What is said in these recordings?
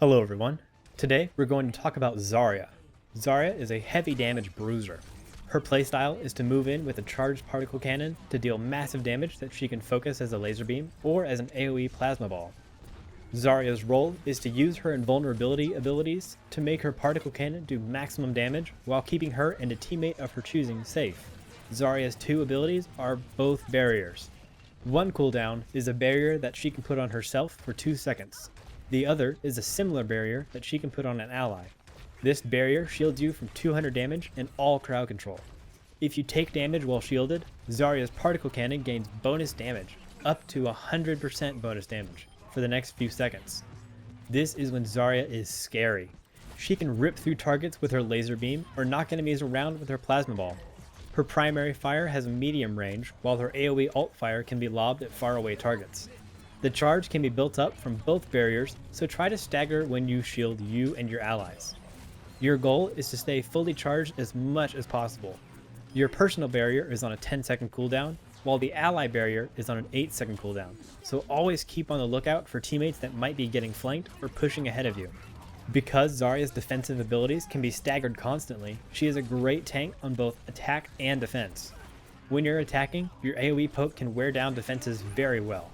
Hello everyone. Today we're going to talk about Zarya. Zarya is a heavy damage bruiser. Her playstyle is to move in with a charged particle cannon to deal massive damage that she can focus as a laser beam or as an AoE plasma ball. Zarya's role is to use her invulnerability abilities to make her particle cannon do maximum damage while keeping her and a teammate of her choosing safe. Zarya's two abilities are both barriers. One cooldown is a barrier that she can put on herself for 2 seconds. The other is a similar barrier that she can put on an ally. This barrier shields you from 200 damage and all crowd control. If you take damage while shielded, Zarya's particle cannon gains bonus damage, up to 100% bonus damage, for the next few seconds. This is when Zarya is scary. She can rip through targets with her laser beam or knock enemies around with her plasma ball. Her primary fire has a medium range, while her AoE alt fire can be lobbed at faraway targets. The charge can be built up from both barriers, so try to stagger when you shield you and your allies. Your goal is to stay fully charged as much as possible. Your personal barrier is on a 10-second cooldown, while the ally barrier is on an 8-second cooldown, so always keep on the lookout for teammates that might be getting flanked or pushing ahead of you. Because Zarya's defensive abilities can be staggered constantly, she is a great tank on both attack and defense. When you're attacking, your AoE poke can wear down defenses very well.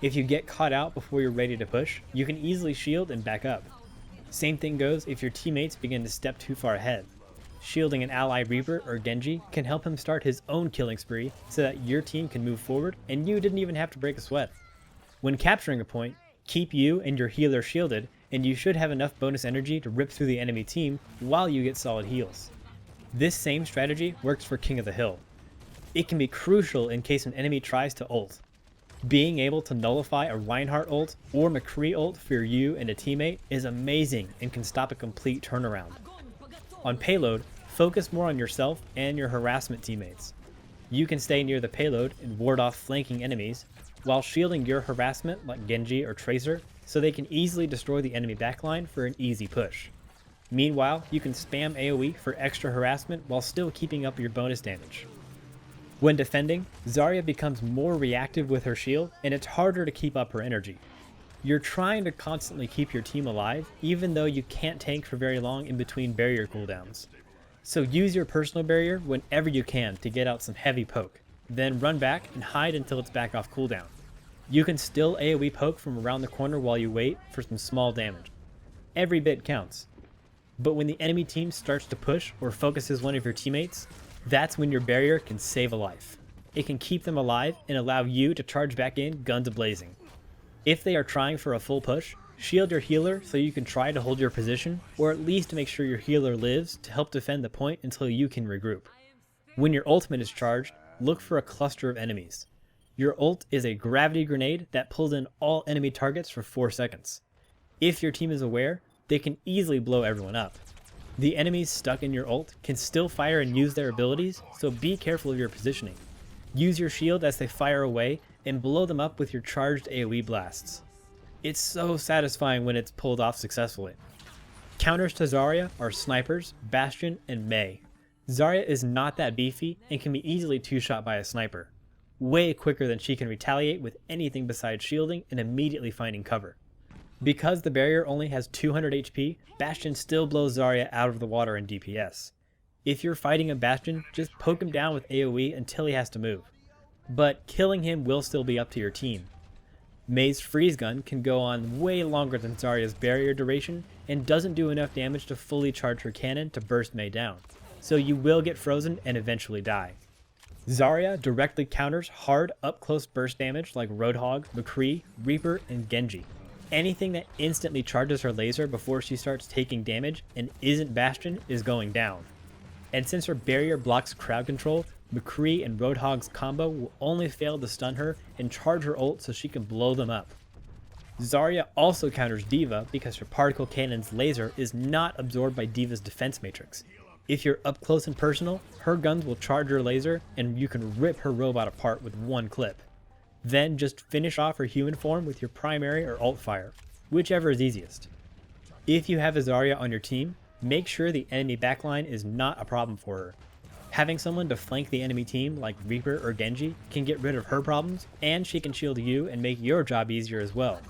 If you get caught out before you're ready to push, you can easily shield and back up. Same thing goes if your teammates begin to step too far ahead. Shielding an ally Reaper or Genji can help him start his own killing spree so that your team can move forward and you didn't even have to break a sweat. When capturing a point, keep you and your healer shielded, and you should have enough bonus energy to rip through the enemy team while you get solid heals. This same strategy works for King of the Hill. It can be crucial in case an enemy tries to ult. Being able to nullify a Reinhardt ult or McCree ult for you and a teammate is amazing and can stop a complete turnaround. On payload, focus more on yourself and your harassment teammates. You can stay near the payload and ward off flanking enemies, while shielding your harassment like Genji or Tracer so they can easily destroy the enemy backline for an easy push. Meanwhile, you can spam AoE for extra harassment while still keeping up your bonus damage. When defending, Zarya becomes more reactive with her shield, and it's harder to keep up her energy. You're trying to constantly keep your team alive, even though you can't tank for very long in between barrier cooldowns. So use your personal barrier whenever you can to get out some heavy poke, then run back and hide until it's back off cooldown. You can still AoE poke from around the corner while you wait for some small damage. Every bit counts. But when the enemy team starts to push or focuses one of your teammates, that's when your barrier can save a life. It can keep them alive and allow you to charge back in guns a-blazing. If they are trying for a full push, shield your healer so you can try to hold your position, or at least make sure your healer lives to help defend the point until you can regroup. When your ultimate is charged, look for a cluster of enemies. Your ult is a gravity grenade that pulls in all enemy targets for 4 seconds. If your team is aware, they can easily blow everyone up. The enemies stuck in your ult can still fire and use their abilities, so be careful of your positioning. Use your shield as they fire away and blow them up with your charged AoE blasts. It's so satisfying when it's pulled off successfully. Counters to Zarya are Snipers, Bastion, and Mei. Zarya is not that beefy and can be easily two-shot by a sniper, way quicker than she can retaliate with anything besides shielding and immediately finding cover. Because the barrier only has 200 HP, Bastion still blows Zarya out of the water in DPS. If you're fighting a Bastion, just poke him down with AoE until he has to move. But killing him will still be up to your team. Mei's freeze gun can go on way longer than Zarya's barrier duration and doesn't do enough damage to fully charge her cannon to burst Mei down, so you will get frozen and eventually die. Zarya directly counters hard up-close burst damage like Roadhog, McCree, Reaper, and Genji. Anything that instantly charges her laser before she starts taking damage and isn't Bastion is going down. And since her barrier blocks crowd control, McCree and Roadhog's combo will only fail to stun her and charge her ult so she can blow them up. Zarya also counters D.Va because her particle cannon's laser is not absorbed by D.Va's defense matrix. If you're up close and personal, her guns will charge your laser and you can rip her robot apart with one clip. Then just finish off her human form with your primary or alt fire, whichever is easiest. If you have a Zarya on your team, make sure the enemy backline is not a problem for her. Having someone to flank the enemy team like Reaper or Genji can get rid of her problems, and she can shield you and make your job easier as well.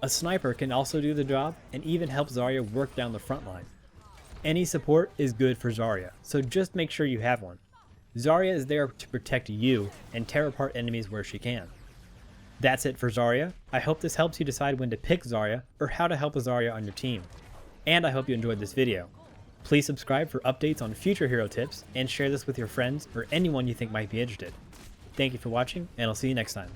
A sniper can also do the job and even help Zarya work down the front line. Any support is good for Zarya, so just make sure you have one. Zarya is there to protect you and tear apart enemies where she can. That's it for Zarya. I hope this helps you decide when to pick Zarya or how to help a Zarya on your team. And I hope you enjoyed this video. Please subscribe for updates on future hero tips and share this with your friends or anyone you think might be interested. Thank you for watching, and I'll see you next time.